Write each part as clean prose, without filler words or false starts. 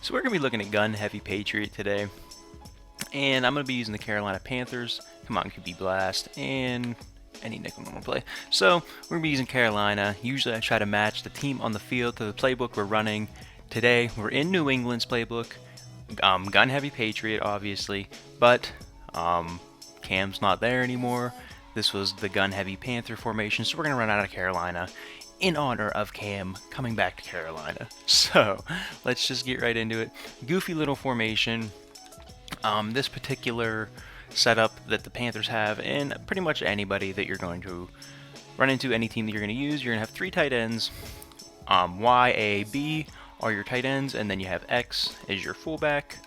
So we're going to be looking at gun heavy Patriot today, and I'm going to be using the Carolina Panthers. Come on, QB Blast, and any nickel normal play. So we're going to be using Carolina. Usually I try to match the team on the field to the playbook we're running. Today we're in New England's playbook, gun heavy Patriot obviously, but Cam's not there anymore. This was the gun heavy Panther formation, so we're going to run out of Carolina in honor of Cam coming back to Carolina. So let's just get right into it. Goofy little formation. This particular setup that the Panthers have, and pretty much anybody that you're going to run into, any team that you're going to use, you're going to have three tight ends. Y, A, B are your tight ends, and then you have X as your fullback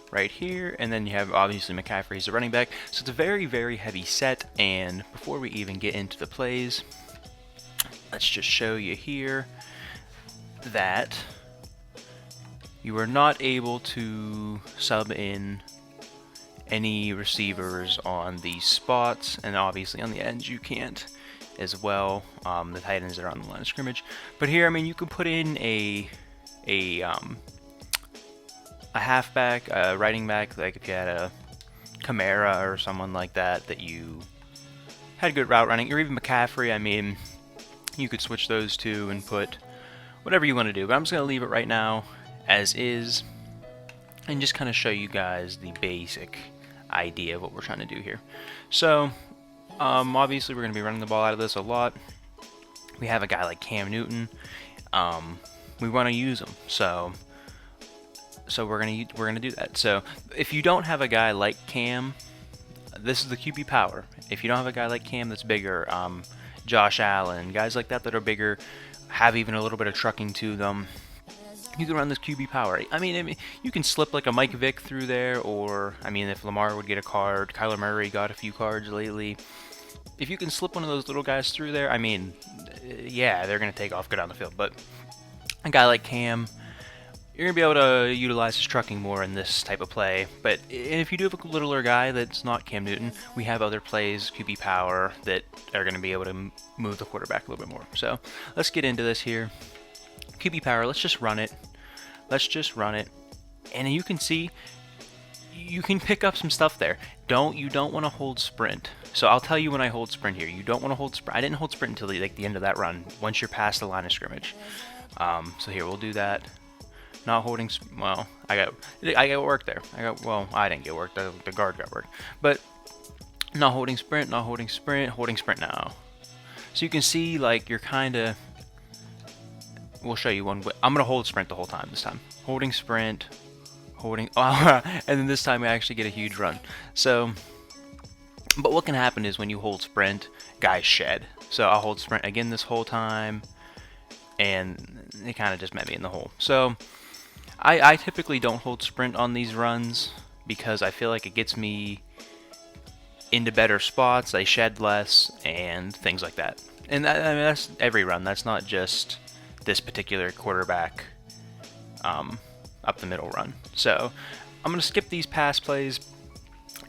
right here, and then you have obviously McCaffrey as the running back. So it's a very, very heavy set, and before we even get into the plays, let's just show you here that you are not able to sub in any receivers on these spots, and obviously on the ends you can't as well. The tight ends are on the line of scrimmage, but here, I mean, you could put in a halfback, a running back, like if you had a Kamara or someone like that that you had good route running, or even McCaffrey. I mean, you could switch those two and put whatever you want to do, but I'm just going to leave it right now as is and just kind of show you guys the basic idea of what we're trying to do here. So obviously we're going to be running the ball out of this a lot. We have a guy like Cam Newton. We want to use him, so we're gonna do that. So if you don't have a guy like Cam, this is the QB power. If you don't have a guy like Cam that's bigger, Josh Allen, guys like that that are bigger, have even a little bit of trucking to them, you can run this QB power. I mean, you can slip like a Mike Vick through there, or I mean, if Lamar would get a card, Kyler Murray got a few cards lately. If you can slip one of those little guys through there, I mean, yeah, they're gonna take off good on the field. But a guy like Cam, you're going to be able to utilize his trucking more in this type of play. But if you do have a littler guy that's not Cam Newton, we have other plays, QB power, that are going to be able to move the quarterback a little bit more. So let's get into this here. QB power, let's just run it. And you can see, you can pick up some stuff there. You don't want to hold sprint. So I'll tell you when I hold sprint here. You don't want to hold sprint. I didn't hold sprint until the end of that run, once you're past the line of scrimmage. So here, we'll do that. Not holding, well, I got work there. I didn't get work, the guard got work. But not holding sprint, holding sprint now. So you can see, like, you're kind of, we'll show you one, I'm going to hold sprint the whole time this time. Holding sprint, and then this time we actually get a huge run. So, but what can happen is when you hold sprint, guys shed. So I'll hold sprint again this whole time, and it kind of just met me in the hole. So I typically don't hold sprint on these runs because I feel like it gets me into better spots, I shed less, and things like that. And I mean, that's every run. That's not just this particular quarterback up the middle run. So I'm going to skip these pass plays,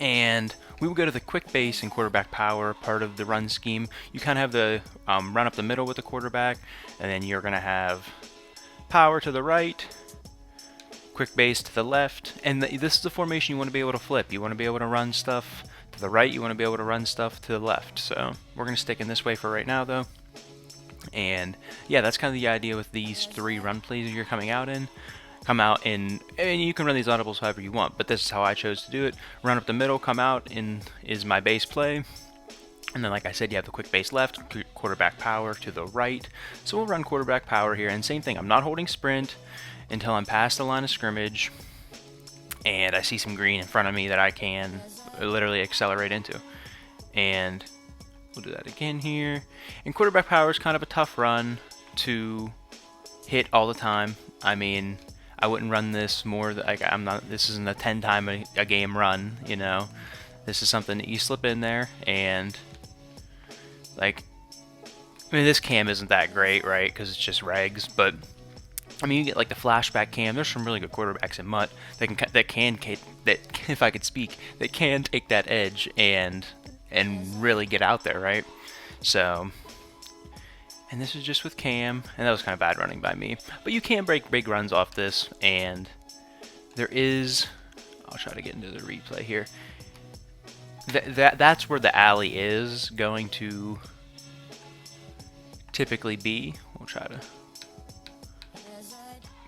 and we will go to the quick base and quarterback power part of the run scheme. You kind of have the run up the middle with the quarterback, and then you're going to have power to the right, quick base to the left, and this is the formation you want to be able to flip. You want to be able to run stuff to the right, you want to be able to run stuff to the left. So we're going to stick in this way for right now, though. And yeah, that's kind of the idea with these three run plays you're coming out in. Come out in, and you can run these audibles however you want, but this is how I chose to do it. Run up the middle, come out in is my base play. And then, like I said, you have the quick base left, quarterback power to the right. So we'll run quarterback power here, and same thing, I'm not holding sprint until I'm past the line of scrimmage and I see some green in front of me that I can literally accelerate into. And we'll do that again here. And quarterback power is kind of a tough run to hit all the time. I mean, I wouldn't run this more, like, this isn't a 10 time a game run, you know. This is something that you slip in there, and like, I mean, this cam isn't that great, right? Because it's just regs, but I mean, you get like the flashback cam. There's some really good quarterbacks in MUT that can if I could speak, that can take that edge and really get out there, right? So, and this is just with Cam, and that was kind of bad running by me. But you can break big runs off this, and there is, I'll try to get into the replay here. That's where the alley is going to typically be. We'll try to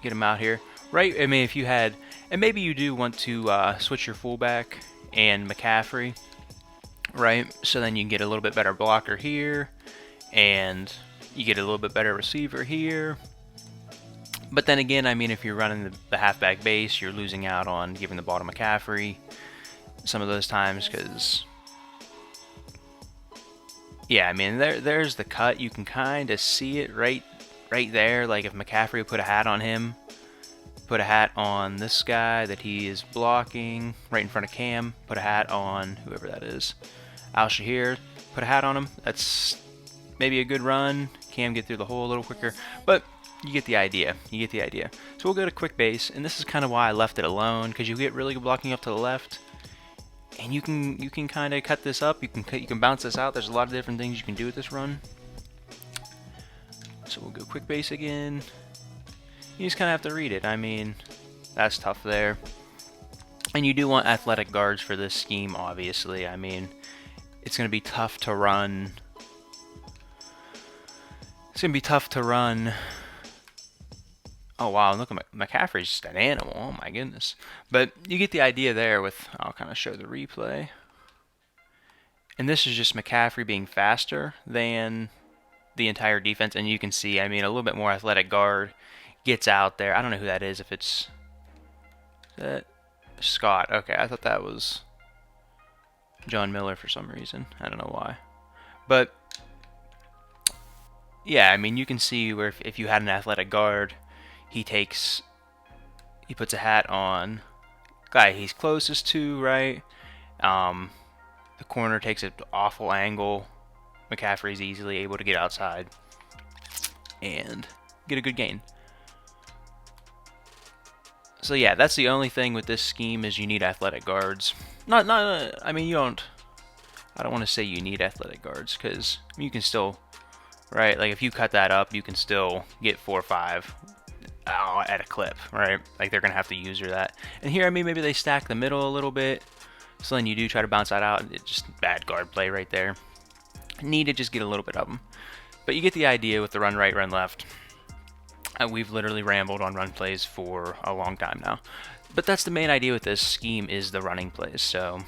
get him out here. Right, I mean, if you had, and maybe you do want to switch your fullback and McCaffrey, right? So then you can get a little bit better blocker here, and you get a little bit better receiver here. But then again, I mean, if you're running the halfback base, you're losing out on giving the ball to McCaffrey some of those times, because, yeah, I mean, there's the cut. You can kind of see it right there. Like if McCaffrey put a hat on him, put a hat on this guy that he is blocking right in front of Cam, put a hat on whoever that is, Al Shahir, put a hat on him. That's maybe a good run. Cam get through the hole a little quicker, but you get the idea. You get the idea. So we'll go to quick base, and this is kind of why I left it alone, because you get really good blocking up to the left, and you can kind of cut this up. You can bounce this out. There's a lot of different things you can do with this run. So we'll go quick base again. You just kind of have to read it. I mean, that's tough there. And you do want athletic guards for this scheme, obviously. I mean, it's going to be tough to run. It's going to be tough to run. Oh, wow, look at McCaffrey's just an animal. Oh, my goodness. But you get the idea there with, I'll kind of show the replay. And this is just McCaffrey being faster than the entire defense. And you can see, I mean, a little bit more athletic guard gets out there. I don't know who that is. If it's that Scott. Okay, I thought that was John Miller for some reason. I don't know why. But yeah, I mean, you can see where if you had an athletic guard, he puts a hat on guy he's closest to, right? The corner takes an awful angle. McCaffrey's easily able to get outside and get a good gain. So yeah, that's the only thing with this scheme is you need athletic guards. I mean, you don't. I don't want to say you need athletic guards, because you can still, right? Like if you cut that up, you can still get 4 or 5 at a clip, right? Like they're gonna have to user that. And here, I mean, maybe they stack the middle a little bit, so then you do try to bounce that out. It's just bad guard play right there. Need to just get a little bit of them, but you get the idea with the run right, run left. We've literally rambled on run plays for a long time now. But that's the main idea with this scheme, is the running plays. So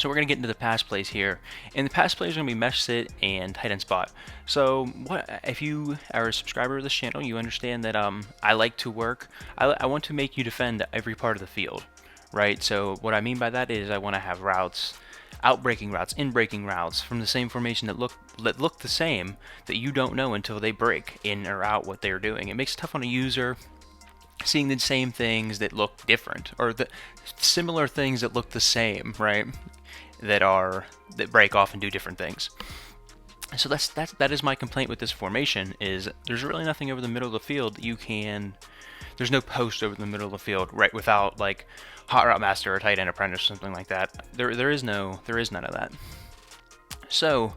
we're going to get into the pass plays here. And the pass plays are going to be mesh sit and tight end spot. So if you are a subscriber of this channel, you understand that I like to work. I want to make you defend every part of the field, right? So what I mean by that is I want to have routes, out-breaking routes, in-breaking routes from the same formation that look the same, that you don't know until they break in or out what they're doing. It makes it tough on a user seeing the same things that look different, or the similar things that look the same, right? That break off and do different things. So that is my complaint with this formation, is there's really nothing over the middle of the field that you can. There's no post over the middle of the field, right? Without like hot route master or tight end apprentice or something like that. There is none of that. So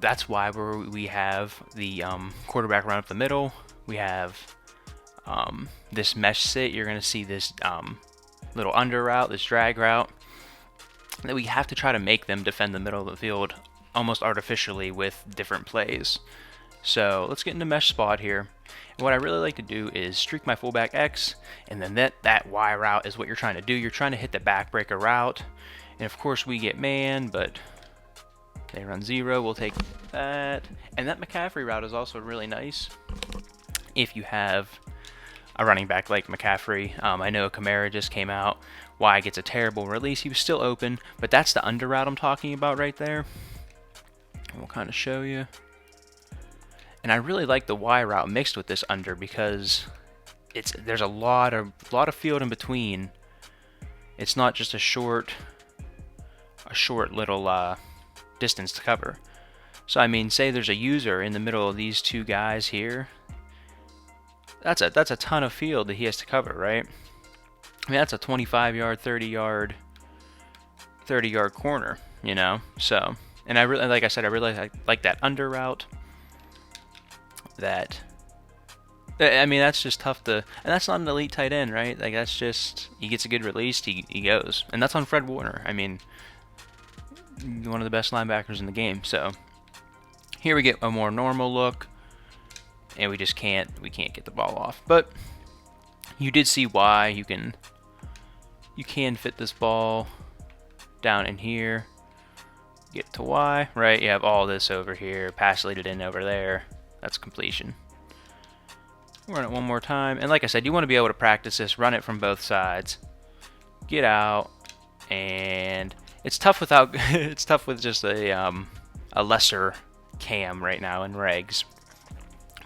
that's why we have the quarterback run up the middle. We have this mesh sit. You're going to see this little under route, this drag route, that we have to try to make them defend the middle of the field almost artificially with different plays. So let's get into mesh spot here. And what I really like to do is streak my fullback X, and then that Y route is what you're trying to do. You're trying to hit the backbreaker route. And of course we get man, but they run 0. We'll take that. And that McCaffrey route is also really nice if you have a running back like McCaffrey. I know Kamara just came out. Y gets a terrible release. He was still open, but that's the under route I'm talking about right there. And we'll kind of show you. And I really like the Y route mixed with this under, because there's a lot of field in between. It's not just a short little distance to cover. So I mean, say there's a user in the middle of these two guys here. That's a ton of field that he has to cover, right? I mean, that's a 25-yard, 30-yard corner, you know. So, and I really, like I said, I really like that under route. That I mean, that's just tough to, and that's not an elite tight end, right? Like that's just he gets a good release, he goes, and that's on Fred Warner. I mean, one of the best linebackers in the game. So here we get a more normal look, and we just can't get the ball off. But you did see why you can fit this ball down in here. Get to Y, right? You have all this over here, pass lead it in over there. That's completion. Run it one more time, and like I said, you want to be able to practice this. Run it from both sides. Get out, and it's tough without. It's tough with just a lesser cam right now in regs.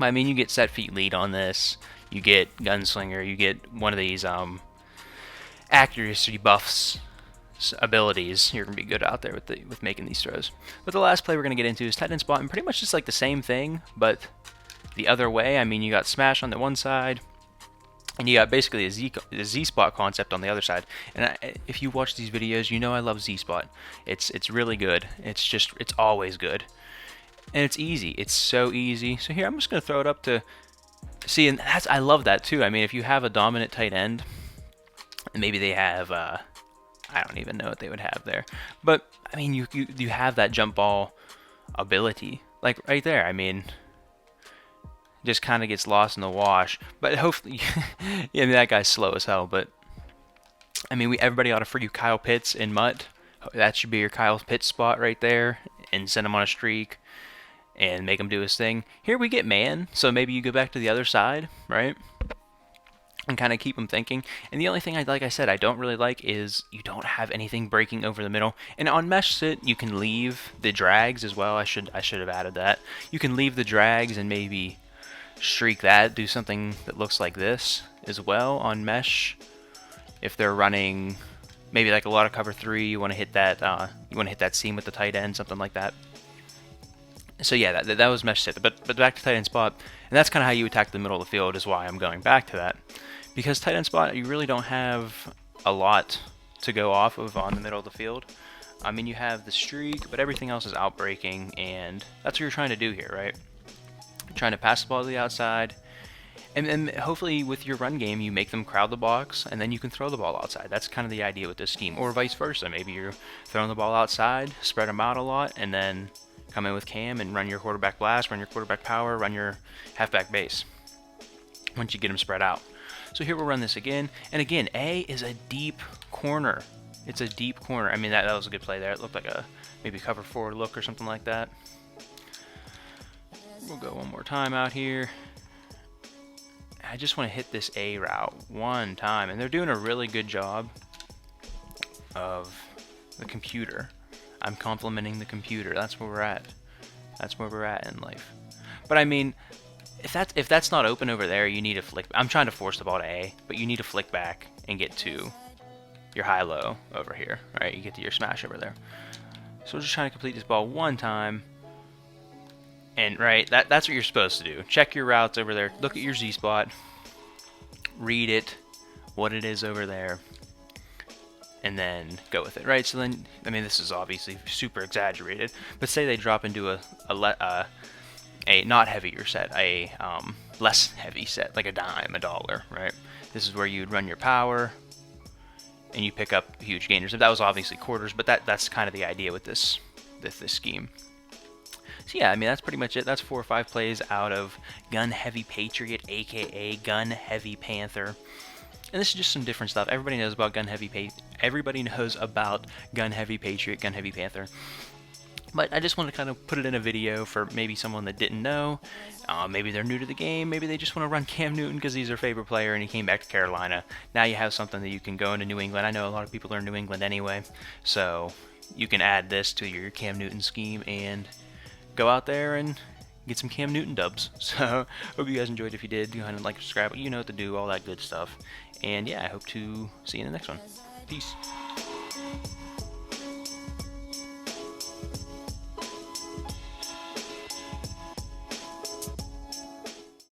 I mean, you get set feet lead on this. You get gunslinger. You get one of these accuracy buffs abilities. You're gonna be good out there with making these throws. But the last play we're gonna get into is tight end spot, and pretty much just like the same thing, but the other way. I mean, you got smash on the one side, and you got basically a Z spot concept on the other side. And if you watch these videos, you know I love Z spot. It's really good. It's always good, and it's easy. It's so easy. So here I'm just gonna throw it up to see, and I love that too. I mean, if you have a dominant tight end, and maybe they have I don't even know what they would have there, but I mean, you have that jump ball ability, like right there. I mean, just kind of gets lost in the wash, but hopefully, yeah, I mean, that guy's slow as hell. But I mean, everybody ought to free you Kyle Pitts in Mutt. That should be your Kyle Pitts spot right there, and send him on a streak and make him do his thing. Here we get man, so maybe you go back to the other side, right? And kind of keep them thinking. And the only thing, like I said, I don't really like is you don't have anything breaking over the middle. And on mesh sit, you can leave the drags as well. I should have added that. You can leave the drags and maybe streak that, do something that looks like this as well on mesh. If they're running maybe like a lot of cover 3, you want to hit that seam with the tight end, something like that. So yeah, that was mesh sit. But back to tight end spot, and that's kind of how you attack the middle of the field, is why I'm going back to that. Because tight end spot, you really don't have a lot to go off of on the middle of the field. I mean, you have the streak, but everything else is outbreaking, and that's what you're trying to do here, right? You're trying to pass the ball to the outside, and then hopefully with your run game, you make them crowd the box, and then you can throw the ball outside. That's kind of the idea with this scheme, or vice versa. Maybe you're throwing the ball outside, spread them out a lot, and then come in with cam and run your quarterback blast, run your quarterback power, run your halfback base once you get them spread out. So here we'll run this again, and again, A is a deep corner. It's a deep corner. I mean, that was a good play there. It looked like a maybe cover 4 look or something like that. We'll go one more time out here. I just want to hit this A route one time, and they're doing a really good job of the computer. I'm complimenting the computer. That's where we're at. That's where we're at in life. But I mean, if that's not open over there, you need to flick. I'm trying to force the ball to A, but you need to flick back and get to your high-low over here. All right, you get to your smash over there. So we're just trying to complete this ball one time. And right, that's what you're supposed to do. Check your routes over there. Look at your Z spot. Read it, what it is over there, and then go with it, right? So then, I mean, this is obviously super exaggerated, but say they drop into a not heavier set, a less heavy set, like a dime, a dollar, right? This is where you'd run your power, and you pick up huge gainers. That was obviously quarters, but that's kind of the idea with this scheme. So yeah, I mean, that's pretty much it. That's 4 or 5 plays out of Gun Heavy Patriot, aka Gun Heavy Panther. And this is just some different stuff. Everybody knows about Gun Heavy Patriot, Gun Heavy Panther. But I just want to kind of put it in a video for maybe someone that didn't know. Maybe they're new to the game. Maybe they just want to run Cam Newton because he's their favorite player and he came back to Carolina. Now you have something that you can go into New England. I know a lot of people are in New England anyway. So you can add this to your Cam Newton scheme and go out there and get some Cam Newton dubs. So hope you guys enjoyed. If you did, go ahead and like, subscribe. You know what to do, all that good stuff. And yeah, I hope to see you in the next one. Peace.